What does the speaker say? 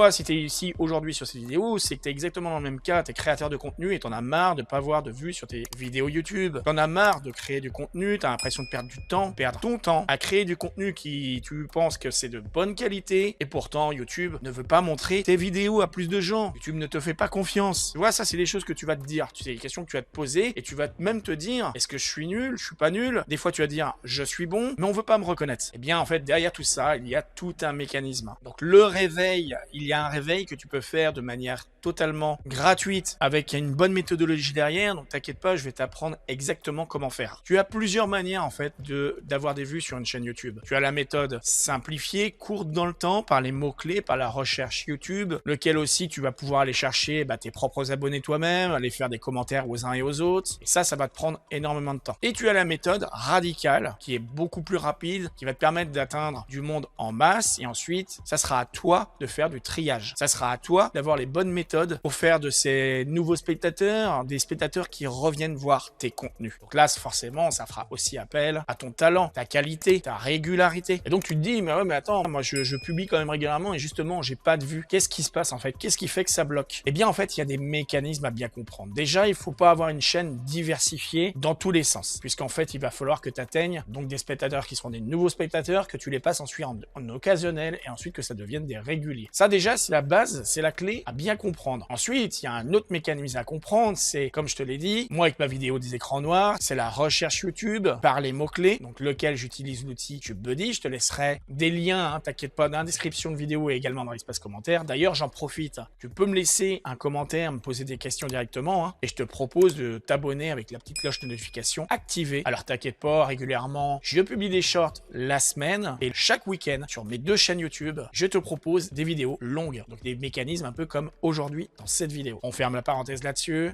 Toi, si tu es ici aujourd'hui sur cette vidéo, c'est que tu es exactement dans le même cas, tu es créateur de contenu et tu en as marre de pas avoir de vues sur tes vidéos YouTube. Tu en as marre de créer du contenu, tu as l'impression de perdre du temps, perdre ton temps à créer du contenu qui tu penses que c'est de bonne qualité et pourtant YouTube ne veut pas montrer tes vidéos à plus de gens. YouTube ne te fait pas confiance. Tu vois, ça c'est les choses que tu vas te dire. C'est des questions que tu vas te poser et tu vas même te dire, est-ce que je suis nul, je suis pas nul? Des fois tu vas dire, je suis bon, mais on veut pas me reconnaître. Eh bien en fait, derrière tout ça, il y a tout un mécanisme. Donc le réveil, il y a un réveil que tu peux faire de manière totalement gratuite avec une bonne méthodologie derrière. Donc t'inquiète pas, je vais t'apprendre exactement comment faire. Tu as plusieurs manières en fait d'avoir des vues sur une chaîne YouTube. Tu as la méthode simplifiée, courte dans le temps, par les mots-clés, par la recherche YouTube, lequel aussi tu vas pouvoir aller chercher tes propres abonnés toi-même, aller faire des commentaires aux uns et aux autres. Et ça va te prendre énormément de temps. Et tu as la méthode radicale qui est beaucoup plus rapide, qui va te permettre d'atteindre du monde en masse. Et ensuite, ça sera à toi de faire du triage. Ça sera à toi d'avoir les bonnes méthodes pour faire de ces nouveaux spectateurs, des spectateurs qui reviennent voir tes contenus. Donc là, forcément, ça fera aussi appel à ton talent, ta qualité, ta régularité. Et donc tu te dis, mais ouais, mais attends, moi je publie quand même régulièrement et justement, j'ai pas de vues. Qu'est-ce qui se passe en fait? Qu'est-ce qui fait que ça bloque? Eh bien, en fait, il y a des mécanismes à bien comprendre. Déjà, il faut pas avoir une chaîne diversifiée dans tous les sens, puisqu'en fait, il va falloir que tu atteignes donc des spectateurs qui seront des nouveaux spectateurs, que tu les passes ensuite en occasionnel et ensuite que ça devienne des réguliers. Ça déjà, c'est la base, c'est la clé à bien comprendre. Ensuite, il y a un autre mécanisme à comprendre, c'est comme je te l'ai dit, moi avec ma vidéo des écrans noirs, c'est la recherche YouTube par les mots-clés, donc lequel j'utilise l'outil TubeBuddy. Je te laisserai des liens, hein, t'inquiète pas, dans la description de vidéo et également dans l'espace commentaire. D'ailleurs, j'en profite, tu peux me laisser un commentaire, me poser des questions directement, hein, et je te propose de t'abonner avec la petite cloche de notification activée. Alors t'inquiète pas, régulièrement, je publie des shorts la semaine et chaque week-end sur mes deux chaînes YouTube, je te propose des vidéos longues, donc des mécanismes un peu comme aujourd'hui dans cette vidéo. On ferme la parenthèse là-dessus.